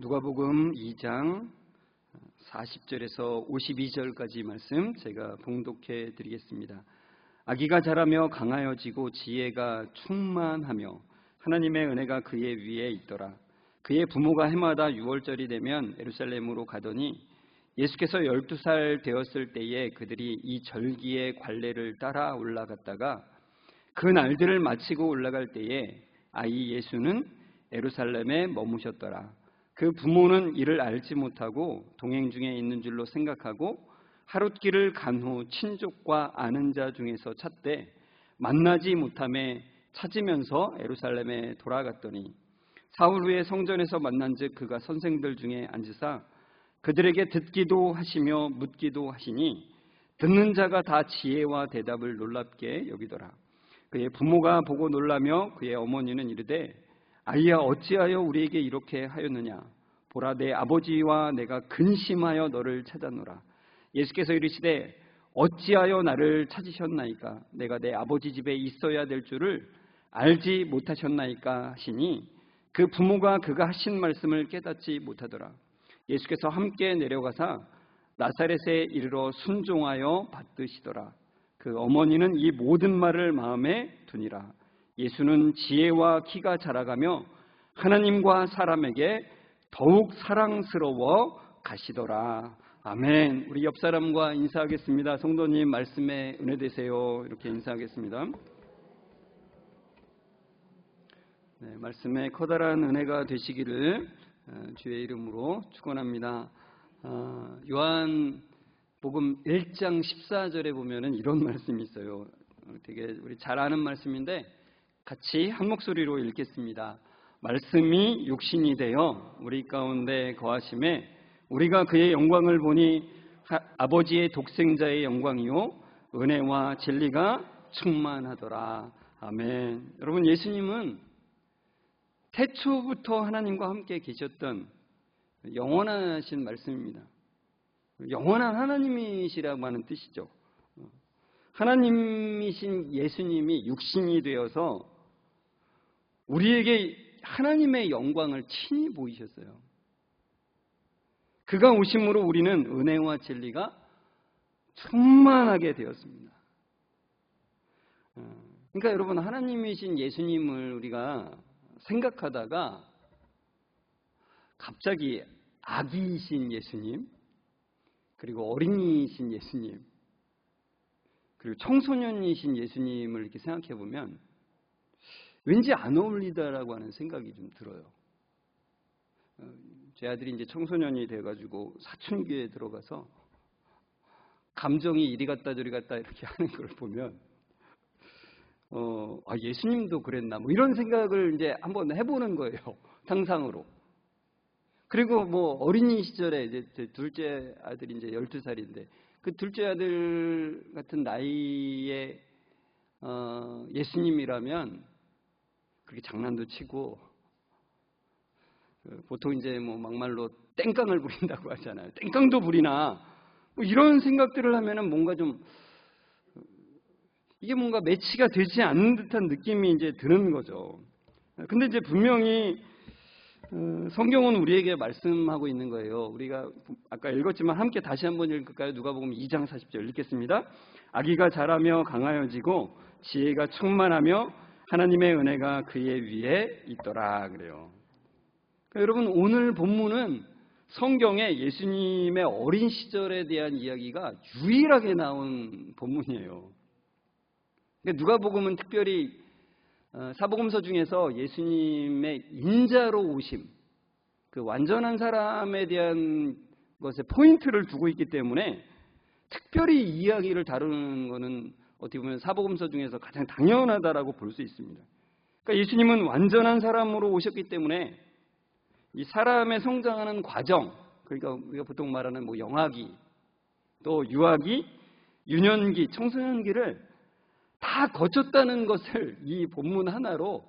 누가복음 2장 40절에서 52절까지 말씀 제가 봉독해 드리겠습니다. 아기가 자라며 강하여지고 지혜가 충만하며 하나님의 은혜가 그의 위에 있더라. 그의 부모가 해마다 6월절이 되면 예루살렘으로 가더니 예수께서 12살 되었을 때에 그들이 이 절기의 관례를 따라 올라갔다가 그 날들을 마치고 올라갈 때에 아이 예수는 예루살렘에 머무셨더라. 그 부모는 이를 알지 못하고 동행 중에 있는 줄로 생각하고 하룻길을 간 후 친족과 아는 자 중에서 찾되 만나지 못함에 찾으면서 예루살렘에 돌아갔더니 사흘 후에 성전에서 만난즉 그가 선생들 중에 앉으사 그들에게 듣기도 하시며 묻기도 하시니 듣는 자가 다 지혜와 대답을 놀랍게 여기더라. 그의 부모가 보고 놀라며 그의 어머니는 이르되 아이야 어찌하여 우리에게 이렇게 하였느냐. 보라 내 아버지와 내가 근심하여 너를 찾았노라. 예수께서 이르시되 어찌하여 나를 찾으셨나이까. 내가 내 아버지 집에 있어야 될 줄을 알지 못하셨나이까 하시니 그 부모가 그가 하신 말씀을 깨닫지 못하더라. 예수께서 함께 내려가사 나사렛에 이르러 순종하여 받드시더라. 그 어머니는 이 모든 말을 마음에 두니라. 예수는 지혜와 키가 자라가며 하나님과 사람에게 더욱 사랑스러워 가시더라. 아멘. 우리 옆 사람과 인사하겠습니다. 성도님 말씀에 은혜 되세요. 이렇게 인사하겠습니다. 네, 말씀에 커다란 은혜가 되시기를 주의 이름으로 축원합니다. 요한복음 1장 14절에 보면은 이런 말씀이 있어요. 되게 우리 잘 아는 말씀인데 같이 한 목소리로 읽겠습니다. 말씀이 육신이 되어 우리 가운데 거하심에 우리가 그의 영광을 보니 아버지의 독생자의 영광이요 은혜와 진리가 충만하더라. 아멘. 여러분, 예수님은 태초부터 하나님과 함께 계셨던 영원하신 말씀입니다. 영원한 하나님이시라고 하는 뜻이죠. 하나님이신 예수님이 육신이 되어서 우리에게 하나님의 영광을 친히 보이셨어요. 그가 오심으로 우리는 은혜와 진리가 충만하게 되었습니다. 그러니까 여러분, 하나님이신 예수님을 우리가 생각하다가 갑자기 아기이신 예수님, 그리고 어린이이신 예수님, 그리고 청소년이신 예수님을 이렇게 생각해 보면 왠지 안 어울리다라고 하는 생각이 좀 들어요. 제 아들이 이제 청소년이 돼가지고 사춘기에 들어가서 감정이 이리 갔다 저리 갔다 이렇게 하는 걸 보면 예수님도 그랬나 뭐 이런 생각을 이제 한번 해보는 거예요. 상상으로. 그리고 뭐 어린이 시절에 이제 제 둘째 아들이 이제 12살인데 그 둘째 아들 같은 나이에 예수님이라면 그렇게 장난도 치고 보통 이제 뭐 막말로 땡깡을 부린다고 하잖아요. 땡깡도 부리나 뭐 이런 생각들을 하면은 뭔가 좀 이게 뭔가 매치가 되지 않는 듯한 느낌이 이제 드는 거죠. 근데 이제 분명히 성경은 우리에게 말씀하고 있는 거예요. 우리가 아까 읽었지만 함께 다시 한번 읽을까요? 누가복음 2장 40절 읽겠습니다. 아기가 자라며 강하여지고 지혜가 충만하며 하나님의 은혜가 그의 위에 있더라 그래요. 그러니까 여러분, 오늘 본문은 성경에 예수님의 어린 시절에 대한 이야기가 유일하게 나온 본문이에요. 그러니까 누가복음은 특별히 사복음서 중에서 예수님의 인자로 오심, 그 완전한 사람에 대한 것에 포인트를 두고 있기 때문에 특별히 이야기를 다루는 것은 어떻게 보면 사복음서 중에서 가장 당연하다라고 볼 수 있습니다. 그러니까 예수님은 완전한 사람으로 오셨기 때문에 이 사람의 성장하는 과정, 그러니까 우리가 보통 말하는 뭐 영아기, 또 유아기, 유년기, 청소년기를 다 거쳤다는 것을 이 본문 하나로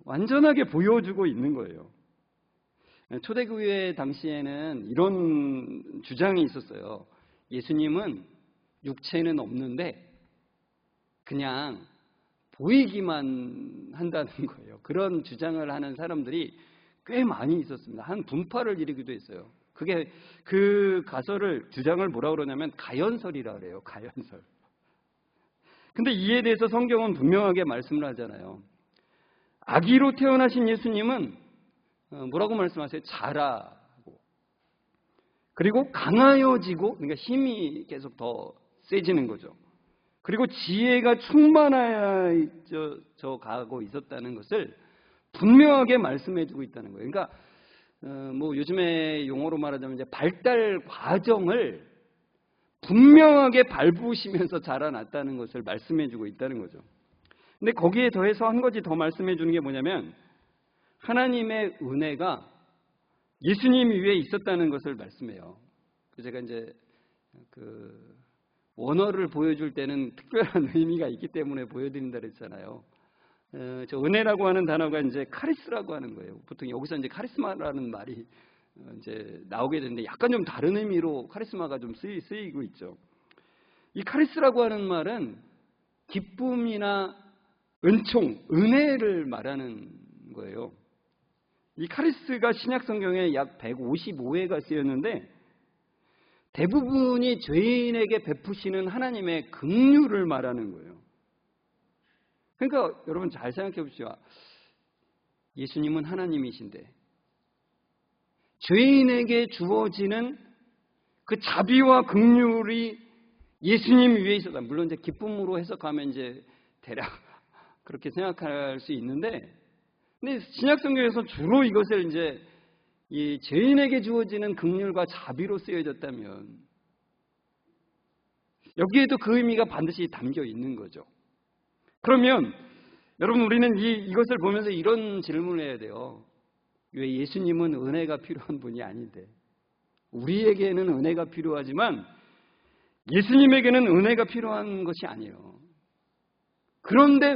완전하게 보여주고 있는 거예요. 초대교회 당시에는 이런 주장이 있었어요. 예수님은 육체는 없는데 그냥 보이기만 한다는 거예요. 그런 주장을 하는 사람들이 꽤 많이 있었습니다. 한 분파를 일으키기도 했어요. 그게 그 가설을 주장을 뭐라 그러냐면 가연설이라 그래요. 가연설. 근데 이에 대해서 성경은 분명하게 말씀을 하잖아요. 아기로 태어나신 예수님은 뭐라고 말씀하세요? 자라고, 그리고 강하여지고, 그러니까 힘이 계속 더 세지는 거죠. 그리고 지혜가 충만하여 가고 있었다는 것을 분명하게 말씀해주고 있다는 거예요. 그러니까 뭐 요즘에 용어로 말하자면 이제 발달 과정을 분명하게 밟으시면서 자라났다는 것을 말씀해주고 있다는 거죠. 근데 거기에 더해서 한 가지 더 말씀해주는 게 뭐냐면 하나님의 은혜가 예수님 위에 있었다는 것을 말씀해요. 제가 이제 그 원어를 보여줄 때는 특별한 의미가 있기 때문에 보여드린다 그랬잖아요. 저 은혜라고 하는 단어가 이제 카리스라고 하는 거예요. 보통 여기서 이제 카리스마라는 말이 이제 나오게 되는데 약간 좀 다른 의미로 카리스마가 좀 쓰이고 있죠. 이 카리스라고 하는 말은 기쁨이나 은총, 은혜를 말하는 거예요. 이 카리스가 신약 성경에 약 155회가 쓰였는데 대부분이 죄인에게 베푸시는 하나님의 긍휼을 말하는 거예요. 그러니까 여러분 잘 생각해 보십시오. 예수님은 하나님이신데 죄인에게 주어지는 그 자비와 긍휼이 예수님 위에 있었다. 물론 이제 기쁨으로 해석하면 이제 대략 그렇게 생각할 수 있는데, 근데 신약 성경에서 주로 이것을 이제 이 죄인에게 주어지는 긍휼과 자비로 쓰여졌다면 여기에도 그 의미가 반드시 담겨 있는 거죠. 그러면 여러분 우리는 이것을 보면서 이런 질문을 해야 돼요. 왜 예수님은 은혜가 필요한 분이 아닌데, 우리에게는 은혜가 필요하지만 예수님에게는 은혜가 필요한 것이 아니에요. 그런데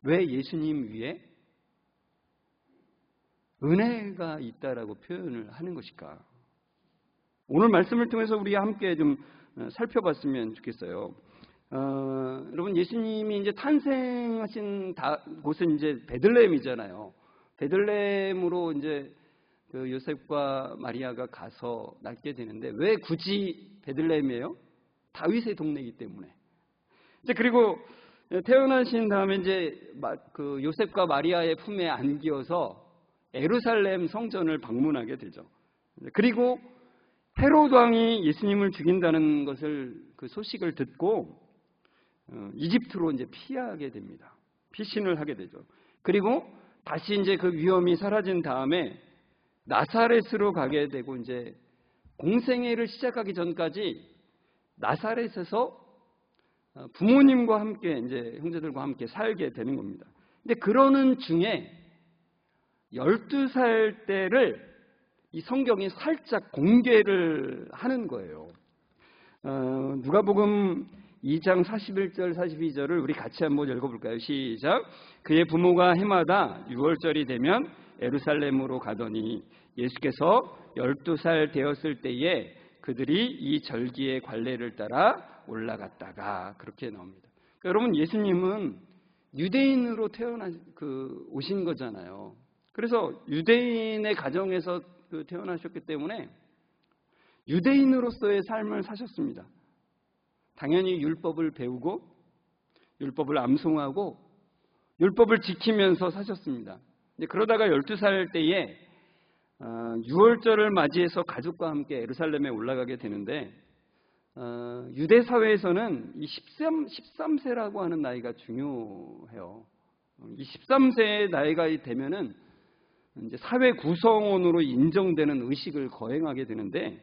왜 예수님 위에 은혜가 있다라고 표현을 하는 것일까? 오늘 말씀을 통해서 우리가 함께 좀 살펴봤으면 좋겠어요. 여러분 예수님이 이제 탄생하신 곳은 이제 베들레헴이잖아요. 베들레헴으로 이제 그 요셉과 마리아가 가서 낳게 되는데 왜 굳이 베들레헴이에요? 다윗의 동네이기 때문에. 이제 그리고 태어나신 다음에 이제 그 요셉과 마리아의 품에 안겨서 예루살렘 성전을 방문하게 되죠. 그리고 헤롯 왕이 예수님을 죽인다는 것을 그 소식을 듣고 이집트로 이제 피하게 됩니다. 피신을 하게 되죠. 그리고 다시 이제 그 위험이 사라진 다음에 나사렛으로 가게 되고 이제 공생애를 시작하기 전까지 나사렛에서 부모님과 함께 이제 형제들과 함께 살게 되는 겁니다. 근데 그러는 중에 12살 때를 이 성경이 살짝 공개를 하는 거예요. 누가복음 2장 41절 42절을 우리 같이 한번 읽어볼까요? 시작. 그의 부모가 해마다 6월절이 되면 예루살렘으로 가더니 예수께서 12살 되었을 때에 그들이 이 절기의 관례를 따라 올라갔다가, 그렇게 나옵니다. 그러니까 여러분 예수님은 유대인으로 오신 거잖아요. 그래서 유대인의 가정에서 태어나셨기 때문에 유대인으로서의 삶을 사셨습니다. 당연히 율법을 배우고 율법을 암송하고 율법을 지키면서 사셨습니다. 그러다가 12살 때에 6월절을 맞이해서 가족과 함께 예루살렘에 올라가게 되는데 유대 사회에서는 이 13세라고 하는 나이가 중요해요. 이 13세의 나이가 되면은 이제 사회 구성원으로 인정되는 의식을 거행하게 되는데,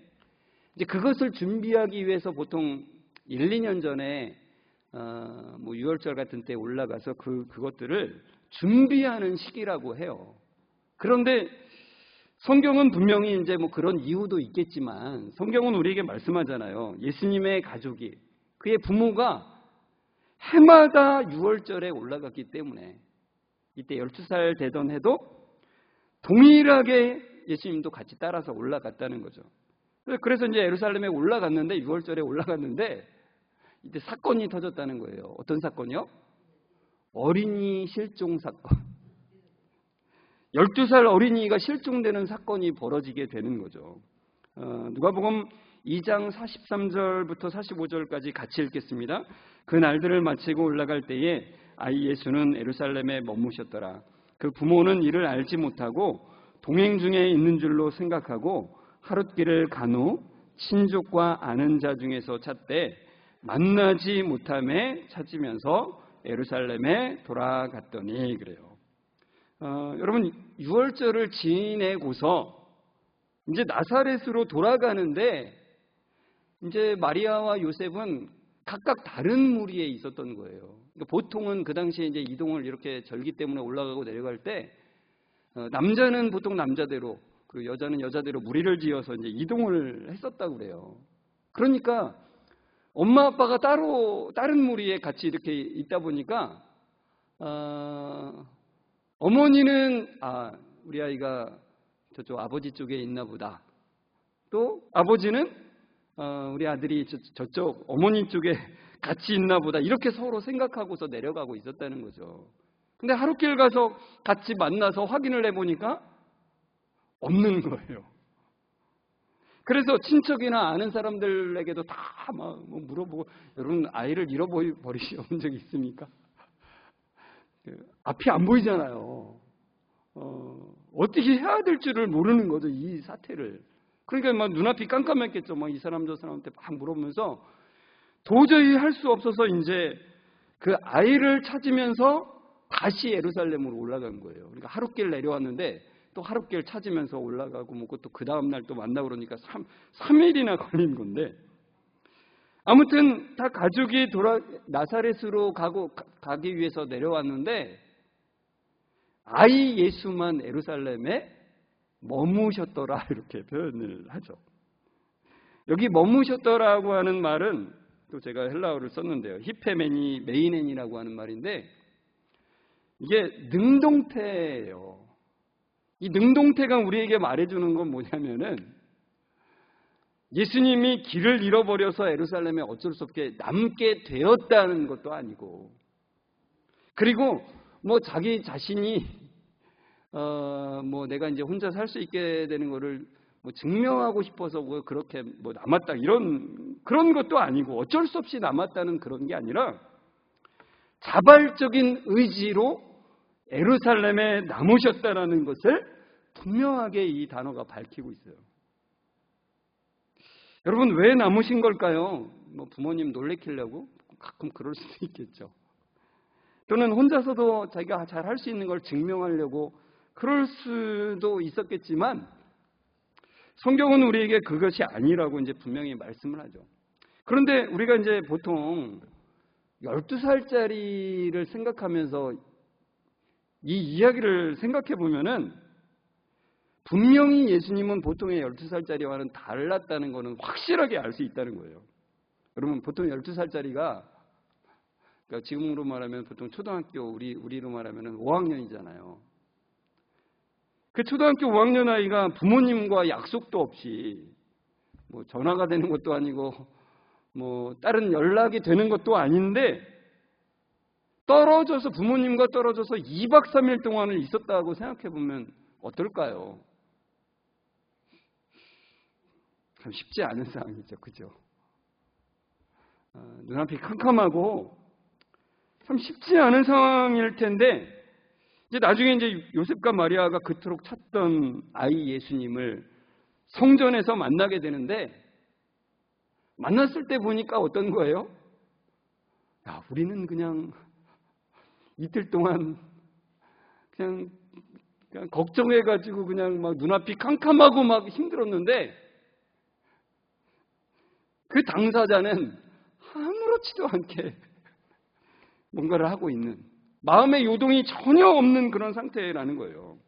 이제 그것을 준비하기 위해서 보통 1, 2년 전에 뭐 6월절 같은 때 올라가서 그것들을 준비하는 시기라고 해요. 그런데 성경은 분명히 이제 뭐 그런 이유도 있겠지만 성경은 우리에게 말씀하잖아요. 예수님의 가족이, 그의 부모가 해마다 6월절에 올라갔기 때문에 이때 12살 되던 해도 동일하게 예수님도 같이 따라서 올라갔다는 거죠. 그래서 이제 예루살렘에 올라갔는데 6월절에 올라갔는데 이때 사건이 터졌다는 거예요. 어떤 사건이요? 어린이 실종 사건. 12살 어린이가 실종되는 사건이 벌어지게 되는 거죠. 누가복음 2장 43절부터 45절까지 같이 읽겠습니다. 그 날들을 마치고 올라갈 때에 아이 예수는 예루살렘에 머무셨더라. 그 부모는 이를 알지 못하고 동행 중에 있는 줄로 생각하고 하룻길을 간 후 친족과 아는 자 중에서 찾되 만나지 못함에 찾으면서 예루살렘에 돌아갔더니 그래요. 여러분 6월절을 지내고서 이제 나사렛으로 돌아가는데 이제 마리아와 요셉은 각각 다른 무리에 있었던 거예요. 그러니까 보통은 그 당시에 이제 이동을 이렇게 절기 때문에 올라가고 내려갈 때 남자는 보통 남자대로 그리고 여자는 여자대로 무리를 지어서 이제 이동을 했었다고 그래요. 그러니까 엄마 아빠가 따로 다른 무리에 같이 이렇게 있다 보니까 어머니는 우리 아이가 저쪽 아버지 쪽에 있나 보다. 또 아버지는 우리 아들이 저쪽 어머니 쪽에 같이 있나 보다. 이렇게 서로 생각하고서 내려가고 있었다는 거죠. 근데 하루길 가서 같이 만나서 확인을 해보니까 없는 거예요. 그래서 친척이나 아는 사람들에게도 다 막 물어보고, 여러분 아이를 잃어버리신 적이 있습니까? 앞이 안 보이잖아요. 어떻게 해야 될 줄을 모르는 거죠, 이 사태를. 그러니까 막 눈앞이 깜깜했겠죠. 막 이 사람 저 사람한테 막 물어보면서 도저히 할 수 없어서 이제 그 아이를 찾으면서 다시 예루살렘으로 올라간 거예요. 그러니까 하룻길 내려왔는데 또 하룻길 찾으면서 올라가고 뭐 그것도 그 다음날 또 만나고 그러니까 3일이나 걸린 건데, 아무튼 다 가족이 나사렛으로 가기 위해서 내려왔는데 아이 예수만 예루살렘에 머무셨더라 이렇게 표현을 하죠. 여기 머무셨더라고 하는 말은 또 제가 헬라어를 썼는데요. 히페메니 메이넨이라고 하는 말인데 이게 능동태예요. 이 능동태가 우리에게 말해주는 건 뭐냐면은 예수님이 길을 잃어버려서 예루살렘에 어쩔 수 없게 남게 되었다는 것도 아니고, 그리고 뭐 자기 자신이 뭐 내가 이제 혼자 살 수 있게 되는 거를 뭐 증명하고 싶어서 뭐 그렇게 뭐 남았다 그런 것도 아니고, 어쩔 수 없이 남았다는 그런 게 아니라 자발적인 의지로 예루살렘에 남으셨다라는 것을 분명하게 이 단어가 밝히고 있어요. 여러분 왜 남으신 걸까요? 뭐 부모님 놀래키려고? 가끔 그럴 수도 있겠죠. 또는 혼자서도 자기가 잘 할 수 있는 걸 증명하려고 그럴 수도 있었겠지만, 성경은 우리에게 그것이 아니라고 이제 분명히 말씀을 하죠. 그런데 우리가 이제 보통 12살짜리를 생각하면서 이 이야기를 생각해 보면은 분명히 예수님은 보통의 12살짜리와는 달랐다는 것은 확실하게 알 수 있다는 거예요. 여러분 보통 12살짜리가 그러니까 지금으로 말하면 보통 초등학교 우리로 말하면 5학년이잖아요. 그 초등학교 5학년 아이가 부모님과 약속도 없이 뭐 전화가 되는 것도 아니고 뭐 다른 연락이 되는 것도 아닌데 부모님과 떨어져서 2박 3일 동안을 있었다고 생각해 보면 어떨까요? 참 쉽지 않은 상황이죠. 그죠? 눈앞이 캄캄하고 참 쉽지 않은 상황일 텐데, 이제 나중에 이제 요셉과 마리아가 그토록 찾던 아이 예수님을 성전에서 만나게 되는데, 만났을 때 보니까 어떤 거예요? 야, 우리는 그냥 이틀 동안 그냥 걱정해가지고 그냥 막 눈앞이 캄캄하고 막 힘들었는데, 그 당사자는 아무렇지도 않게 뭔가를 하고 있는, 마음의 요동이 전혀 없는 그런 상태라는 거예요.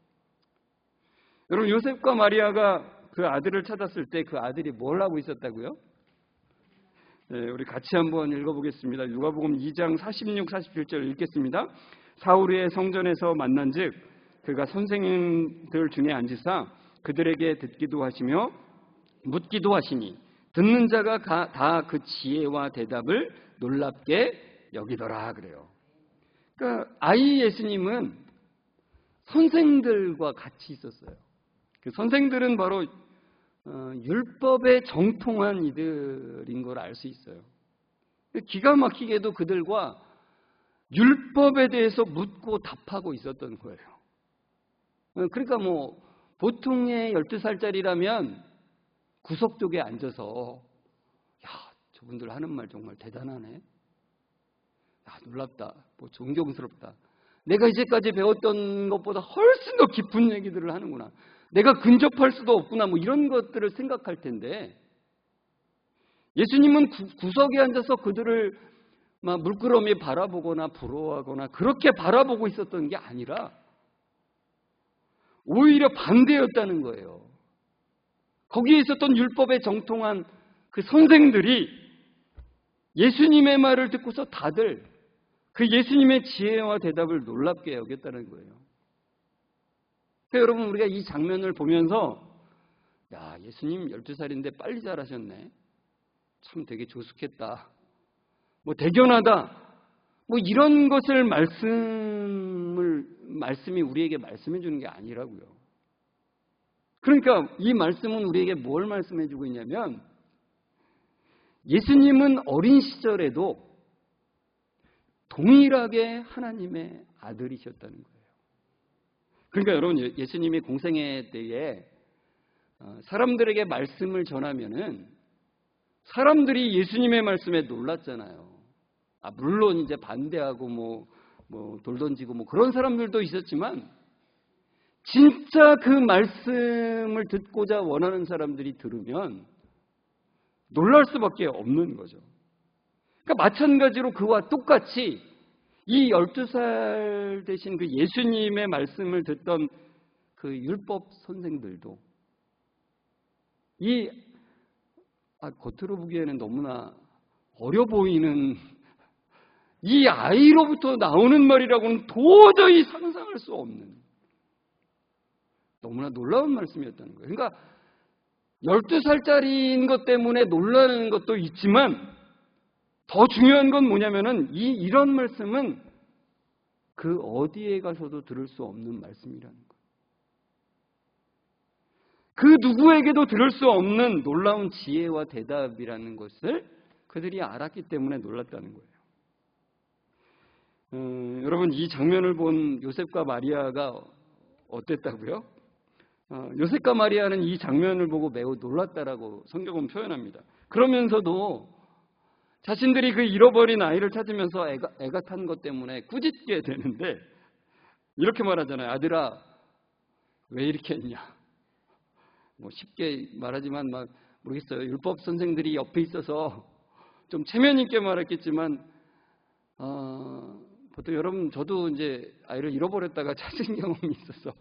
여러분 요셉과 마리아가 그 아들을 찾았을 때 그 아들이 뭘 하고 있었다고요? 네, 우리 같이 한번 읽어보겠습니다. 누가복음 2장 46, 47절 읽겠습니다. 사울의 성전에서 만난즉 그가 선생님들 중에 앉으사 그들에게 듣기도 하시며 묻기도 하시니 듣는 자가 다 그 지혜와 대답을 놀랍게 여기더라 그래요. 그러니까 아이 예수님은 선생들과 같이 있었어요. 그 선생들은 바로 율법에 정통한 이들인 걸 알 수 있어요. 기가 막히게도 그들과 율법에 대해서 묻고 답하고 있었던 거예요. 그러니까 뭐 보통의 12살짜리라면 구석 쪽에 앉아서 야, 저분들 하는 말 정말 대단하네. 야, 놀랍다. 뭐 존경스럽다. 내가 이제까지 배웠던 것보다 훨씬 더 깊은 얘기들을 하는구나. 내가 근접할 수도 없구나. 뭐 이런 것들을 생각할 텐데 예수님은 구석에 앉아서 그들을 막 물끄러미 바라보거나 부러워하거나 그렇게 바라보고 있었던 게 아니라 오히려 반대였다는 거예요. 거기에 있었던 율법에 정통한 그 선생들이 예수님의 말을 듣고서 다들 그 예수님의 지혜와 대답을 놀랍게 여겼다는 거예요. 그러니까 여러분 우리가 이 장면을 보면서 야, 예수님 12살인데 빨리 자라셨네. 참 되게 조숙했다. 뭐 대견하다. 뭐 이런 것을 말씀이 우리에게 말씀해 주는 게 아니라고요. 그러니까 이 말씀은 우리에게 뭘 말씀해 주고 있냐면 예수님은 어린 시절에도 동일하게 하나님의 아들이셨다는 거예요. 그러니까 여러분 예수님이 공생애 때에 사람들에게 말씀을 전하면은 사람들이 예수님의 말씀에 놀랐잖아요. 물론 이제 반대하고 뭐 돌 던지고 뭐 그런 사람들도 있었지만 진짜 그 말씀을 듣고자 원하는 사람들이 들으면 놀랄 수밖에 없는 거죠. 그러니까 마찬가지로 그와 똑같이 이 12살 되신 그 예수님의 말씀을 듣던 그 율법 선생들도 겉으로 보기에는 너무나 어려 보이는 이 아이로부터 나오는 말이라고는 도저히 상상할 수 없는 너무나 놀라운 말씀이었다는 거예요. 그러니까 12살짜리인 것 때문에 놀라는 것도 있지만 더 중요한 건 뭐냐면은 이런 말씀은 그 어디에 가서도 들을 수 없는 말씀이라는 거예요. 그 누구에게도 들을 수 없는 놀라운 지혜와 대답이라는 것을 그들이 알았기 때문에 놀랐다는 거예요. 여러분 이 장면을 본 요셉과 마리아가 어땠다고요? 요셉과 마리아는 이 장면을 보고 매우 놀랐다라고 성경은 표현합니다. 그러면서도 자신들이 그 잃어버린 아이를 찾으면서 애가 탄 것 때문에 꾸짖게 되는데 이렇게 말하잖아요. 아들아 왜 이렇게 했냐. 뭐 쉽게 말하지만 모르겠어요. 율법 선생들이 옆에 있어서 좀 체면 있게 말했겠지만 보통 여러분 저도 이제 아이를 잃어버렸다가 찾은 경험이 있어서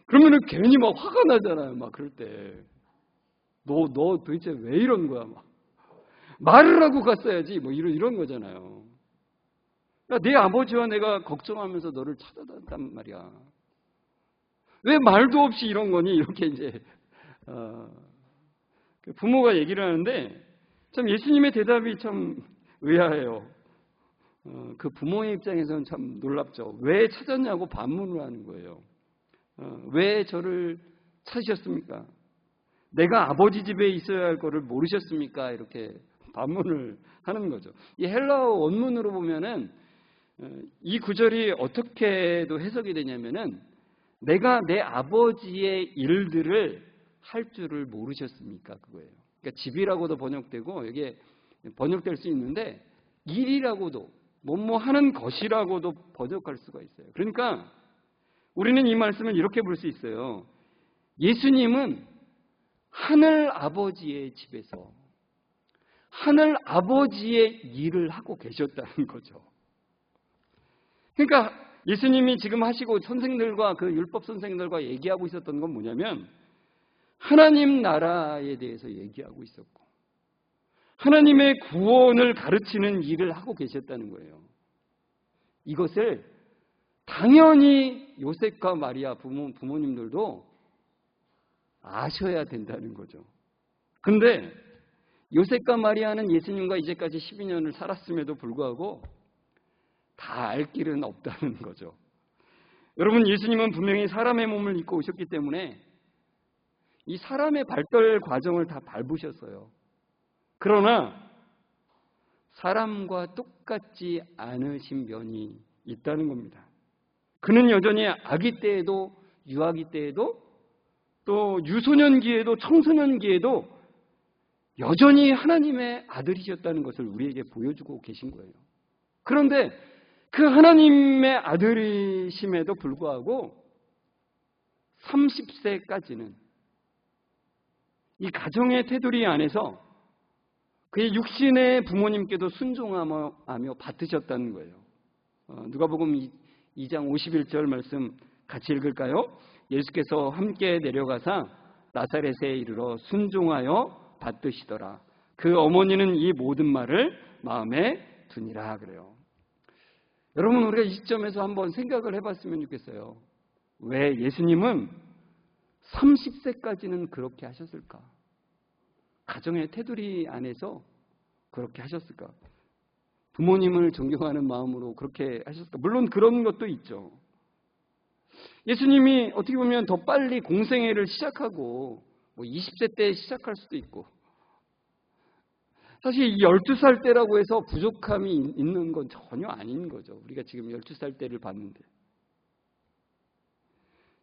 그러면은 괜히 막 화가 나잖아요. 막 그럴 때 너 도대체 왜 이런 거야? 막 말을 하고 갔어야지. 뭐 이런 거잖아요. 그러니까 내 아버지와 내가 걱정하면서 너를 찾아다녔단 말이야. 왜 말도 없이 이런 거니? 이렇게 이제 부모가 얘기를 하는데 참 예수님의 대답이 참 의아해요. 그 부모의 입장에서는 참 놀랍죠. 왜 찾았냐고 반문을 하는 거예요. 왜 저를 찾으셨습니까? 내가 아버지 집에 있어야 할 거를 모르셨습니까? 이렇게 반문을 하는 거죠. 이 헬라어 원문으로 보면은 이 구절이 어떻게도 해석이 되냐면은 내가 내 아버지의 일들을 할 줄을 모르셨습니까? 그거예요. 그러니까 집이라고도 번역되고 이게 번역될 수 있는데 일이라고도 뭐뭐 하는 것이라고도 번역할 수가 있어요. 그러니까 우리는 이 말씀을 이렇게 볼 수 있어요. 예수님은 하늘 아버지의 집에서 하늘 아버지의 일을 하고 계셨다는 거죠. 그러니까 예수님이 지금 하시고 선생들과 그 율법 선생들과 얘기하고 있었던 건 뭐냐면 하나님 나라에 대해서 얘기하고 있었고 하나님의 구원을 가르치는 일을 하고 계셨다는 거예요. 이것을 당연히 요셉과 마리아 부모님들도 아셔야 된다는 거죠. 근데 요셉과 마리아는 예수님과 이제까지 12년을 살았음에도 불구하고 다 알 길은 없다는 거죠. 여러분, 예수님은 분명히 사람의 몸을 입고 오셨기 때문에 이 사람의 발달 과정을 다 밟으셨어요. 그러나 사람과 똑같지 않으신 면이 있다는 겁니다. 그는 여전히 아기 때에도 유아기 때에도 또 유소년기에도 청소년기에도 여전히 하나님의 아들이셨다는 것을 우리에게 보여주고 계신 거예요. 그런데 그 하나님의 아들이심에도 불구하고 30세까지는 이 가정의 테두리 안에서 그의 육신의 부모님께도 순종하며 받으셨다는 거예요. 누가복음 2장 51절 말씀 같이 읽을까요? 예수께서 함께 내려가사 나사렛에 이르러 순종하여 받드시더라. 그 어머니는 이 모든 말을 마음에 두니라 그래요. 여러분, 우리가 이 시점에서 한번 생각을 해봤으면 좋겠어요. 왜 예수님은 30세까지는 그렇게 하셨을까? 가정의 테두리 안에서 그렇게 하셨을까? 부모님을 존경하는 마음으로 그렇게 하셨을까? 물론 그런 것도 있죠. 예수님이 어떻게 보면 더 빨리 공생애를 시작하고 20세 때 시작할 수도 있고, 사실 12살 때라고 해서 부족함이 있는 건 전혀 아닌 거죠. 우리가 지금 12살 때를 봤는데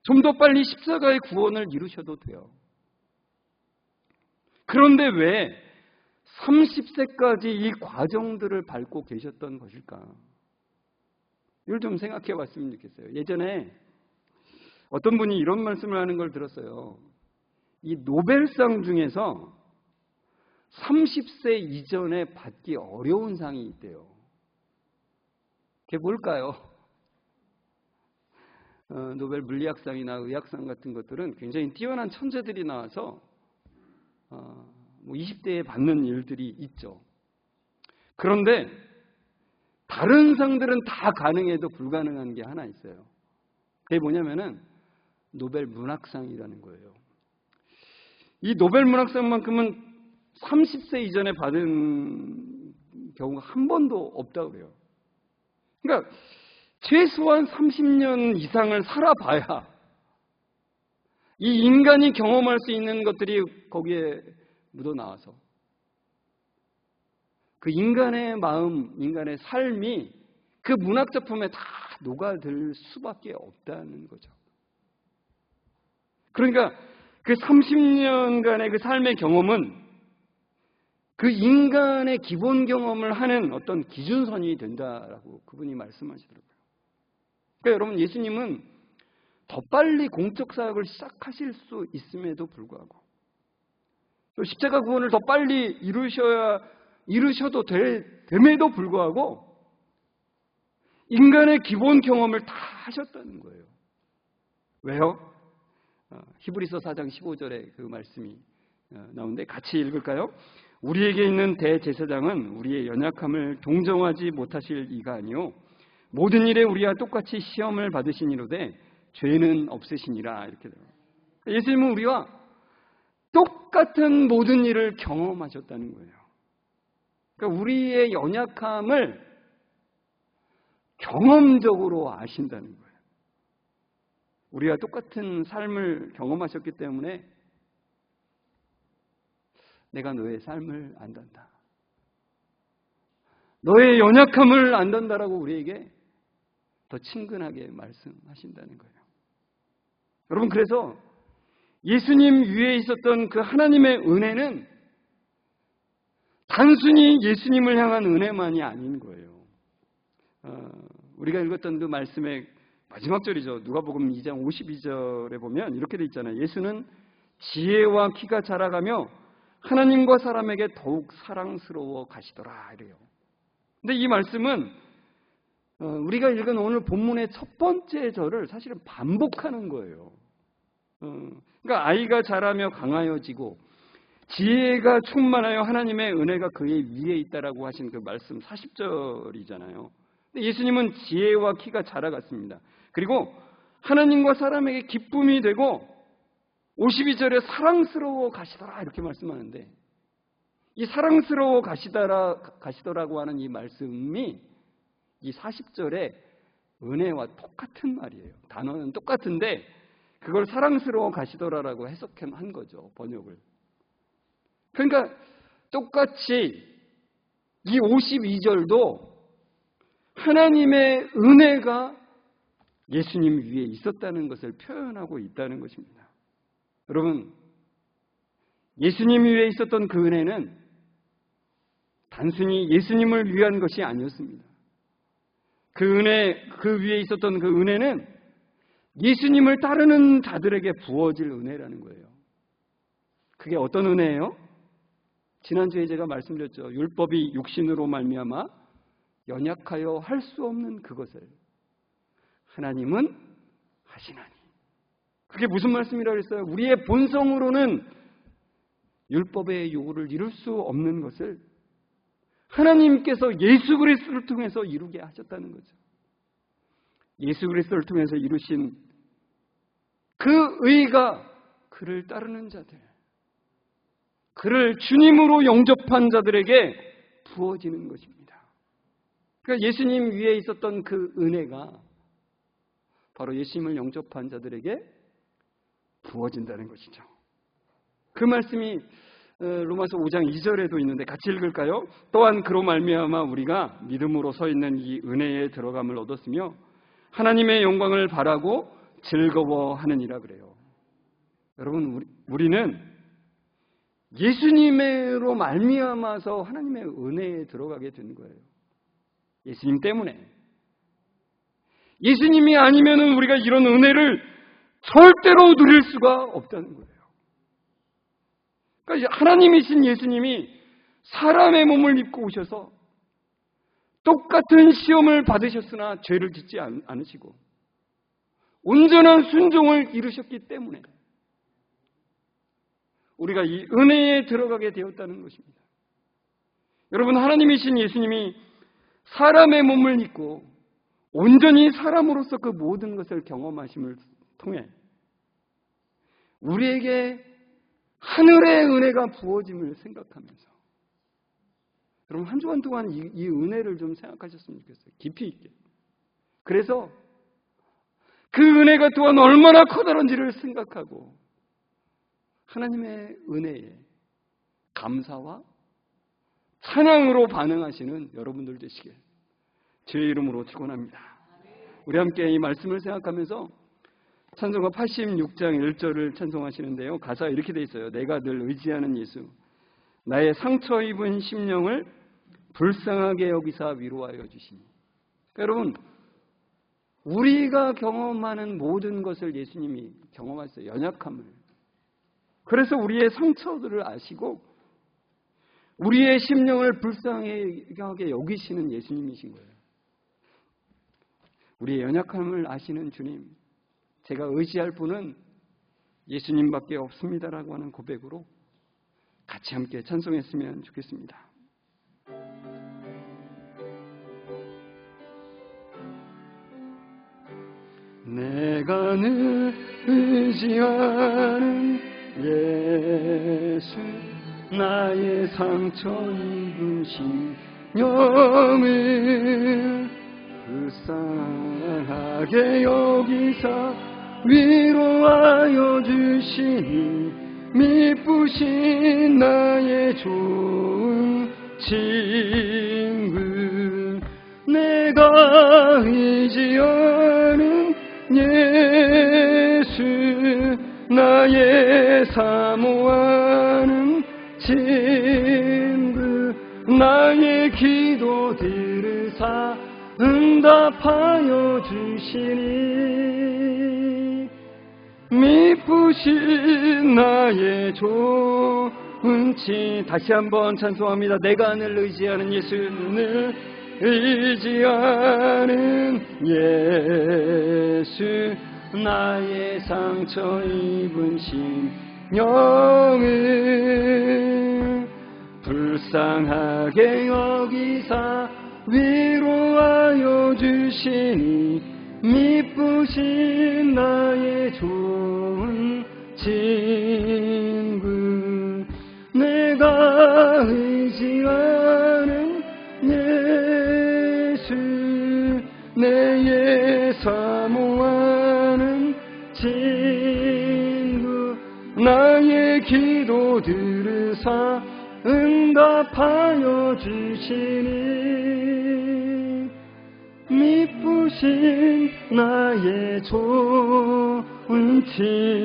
좀 더 빨리 십자가의 구원을 이루셔도 돼요. 그런데 왜 30세까지 이 과정들을 밟고 계셨던 것일까? 이걸 좀 생각해 봤으면 좋겠어요. 예전에 어떤 분이 이런 말씀을 하는 걸 들었어요. 이 노벨상 중에서 30세 이전에 받기 어려운 상이 있대요. 그게 뭘까요? 노벨 물리학상이나 의학상 같은 것들은 굉장히 뛰어난 천재들이 나와서 20대에 받는 일들이 있죠. 그런데 다른 상들은 다 가능해도 불가능한 게 하나 있어요. 그게 뭐냐면은 노벨 문학상이라는 거예요. 이 노벨 문학상만큼은 30세 이전에 받은 경우가 한 번도 없다고 그래요. 그러니까 최소한 30년 이상을 살아봐야 이 인간이 경험할 수 있는 것들이 거기에 묻어나와서 그 인간의 마음, 인간의 삶이 그 문학작품에 다 녹아들 수밖에 없다는 거죠. 그러니까 그 30년간의 그 삶의 경험은 그 인간의 기본 경험을 하는 어떤 기준선이 된다라고 그분이 말씀하시더라고요. 그러니까 여러분, 예수님은 더 빨리 공적 사역을 시작하실 수 있음에도 불구하고 또 십자가 구원을 더 빨리 이루셔도 됨에도 불구하고 인간의 기본 경험을 다 하셨다는 거예요. 왜요? 히브리서 4장 15절에 그 말씀이 나오는데 같이 읽을까요? 우리에게 있는 대제사장은 우리의 연약함을 동정하지 못하실 이가 아니요 모든 일에 우리와 똑같이 시험을 받으시니로되 죄는 없으시니라. 이렇게 돼요. 예수님은 우리와 똑같은 모든 일을 경험하셨다는 거예요. 그러니까 우리의 연약함을 경험적으로 아신다는 거예요. 우리와 똑같은 삶을 경험하셨기 때문에 내가 너의 삶을 안단다. 너의 연약함을 안단다라고 우리에게 더 친근하게 말씀하신다는 거예요. 여러분, 그래서 예수님 위에 있었던 그 하나님의 은혜는 단순히 예수님을 향한 은혜만이 아닌 거예요. 우리가 읽었던 그 말씀의 마지막 절이죠. 누가복음 2장 52절에 보면 이렇게 돼 있잖아요. 예수는 지혜와 키가 자라가며 하나님과 사람에게 더욱 사랑스러워 가시더라 이래요. 근데 이 말씀은 우리가 읽은 오늘 본문의 첫 번째 절을 사실은 반복하는 거예요. 그러니까 아이가 자라며 강하여지고 지혜가 충만하여 하나님의 은혜가 그의 위에 있다라고 하신 그 말씀 40절이잖아요. 근데 예수님은 지혜와 키가 자라갔습니다. 그리고 하나님과 사람에게 기쁨이 되고 52절에 사랑스러워 가시더라 이렇게 말씀하는데 이 사랑스러워 가시더라고 하는 이 말씀이 이 40절에 은혜와 똑같은 말이에요. 단어는 똑같은데 그걸 사랑스러워 가시더라라고 해석한 거죠. 번역을. 그러니까 똑같이 이 52절도 하나님의 은혜가 예수님 위에 있었다는 것을 표현하고 있다는 것입니다. 여러분, 예수님 위에 있었던 그 은혜는 단순히 예수님을 위한 것이 아니었습니다. 그 위에 있었던 그 은혜는 예수님을 따르는 자들에게 부어질 은혜라는 거예요. 그게 어떤 은혜예요? 지난주에 제가 말씀드렸죠. 율법이 육신으로 말미암아 연약하여 할 수 없는 그것을 하나님은 하시나니. 그게 무슨 말씀이라고 했어요? 우리의 본성으로는 율법의 요구를 이룰 수 없는 것을 하나님께서 예수 그리스도를 통해서 이루게 하셨다는 거죠. 예수 그리스도를 통해서 이루신 그 의가 그를 따르는 자들, 그를 주님으로 영접한 자들에게 부어지는 것입니다. 그러니까 예수님 위에 있었던 그 은혜가 바로 예수님을 영접한 자들에게 부어진다는 것이죠. 그 말씀이 로마서 5장 2절에도 있는데 같이 읽을까요? 또한 그로 말미암아 우리가 믿음으로 서 있는 이 은혜에 들어감을 얻었으며 하나님의 영광을 바라고 즐거워하느니라 그래요. 여러분, 우리는 예수님으로 말미암아서 하나님의 은혜에 들어가게 되는 거예요. 예수님 때문에. 예수님이 아니면은 우리가 이런 은혜를 절대로 누릴 수가 없다는 거예요. 그러니까 하나님이신 예수님이 사람의 몸을 입고 오셔서 똑같은 시험을 받으셨으나 죄를 짓지 않으시고 온전한 순종을 이루셨기 때문에 우리가 이 은혜에 들어가게 되었다는 것입니다. 여러분, 하나님이신 예수님이 사람의 몸을 입고 온전히 사람으로서 그 모든 것을 경험하심을 통해 우리에게 하늘의 은혜가 부어짐을 생각하면서 여러분, 한 주간 동안 이 은혜를 좀 생각하셨으면 좋겠어요. 깊이 있게. 그래서 그 은혜가 또한 얼마나 커다란지를 생각하고 하나님의 은혜에 감사와 찬양으로 반응하시는 여러분들 되시길 주의 이름으로 축원합니다. 우리 함께 이 말씀을 생각하면서 찬송가 86장 1절을 찬송하시는데요. 가사가 이렇게 돼 있어요. 내가 늘 의지하는 예수, 나의 상처 입은 심령을 불쌍하게 여기사 위로하여 주시니. 그러니까 여러분, 우리가 경험하는 모든 것을 예수님이 경험하셨어요. 연약함을. 그래서 우리의 상처들을 아시고 우리의 심령을 불쌍하게 여기시는 예수님이신 거예요. 우리의 연약함을 아시는 주님, 제가 의지할 분은 예수님밖에 없습니다라고 하는 고백으로 같이 함께 찬송했으면 좋겠습니다. 내가 늘 의지하는 예수, 나의 상처 입은 심령을 불쌍하게 여기사 위로하여 주시니 미쁘신 나의 좋은 친구, 내가 의지하는 예수, 나의 사모하는 친구, 나의 기도들을 응답하여 주시니 미쁘신 나의 좋은 친. 다시 한번 찬송합니다. 내가 늘 의지하는 예수, 늘 의지하는 예수, 나의 상처 입은 심령을 불쌍하게 여기사 위로하여 주시니 미쁘신 나의 좋은 친구, 내가 의지하는 예수, 내 응답하여 주시니 미쁘신 나의 좋은 친구.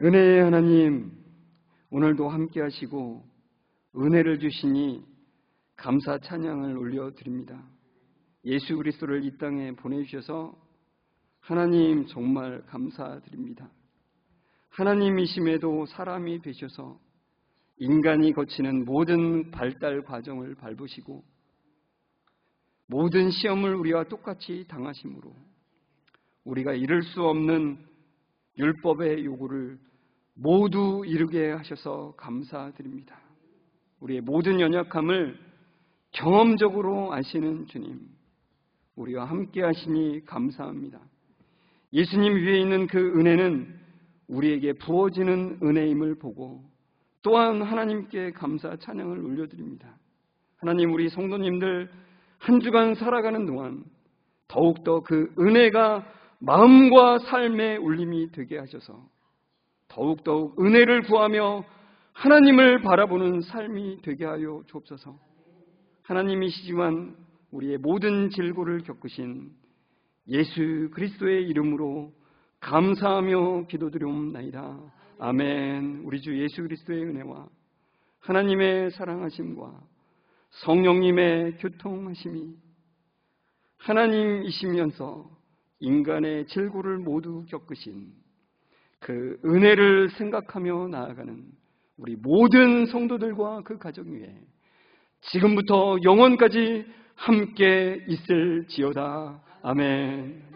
은혜의 하나님, 오늘도 함께 하시고 은혜를 주시니 감사 찬양을 올려드립니다. 예수 그리스도를 이 땅에 보내주셔서 하나님 정말 감사드립니다. 하나님이심에도 사람이 되셔서 인간이 거치는 모든 발달 과정을 밟으시고 모든 시험을 우리와 똑같이 당하심으로 우리가 이룰 수 없는 율법의 요구를 모두 이루게 하셔서 감사드립니다. 우리의 모든 연약함을 경험적으로 아시는 주님, 우리와 함께 하시니 감사합니다. 예수님 위에 있는 그 은혜는 우리에게 부어지는 은혜임을 보고 또한 하나님께 감사 찬양을 올려드립니다. 하나님, 우리 성도님들 한 주간 살아가는 동안 더욱더 그 은혜가 마음과 삶의 울림이 되게 하셔서 더욱더욱 은혜를 구하며 하나님을 바라보는 삶이 되게 하여 주옵소서. 하나님이시지만 우리의 모든 질고를 겪으신 예수 그리스도의 이름으로 감사하며 기도드리옵나이다. 아멘. 우리 주 예수 그리스도의 은혜와 하나님의 사랑하심과 성령님의 교통하심이 하나님이시면서 인간의 질고를 모두 겪으신 그 은혜를 생각하며 나아가는 우리 모든 성도들과 그 가정 위에 지금부터 영원까지 함께 있을지어다. 아멘.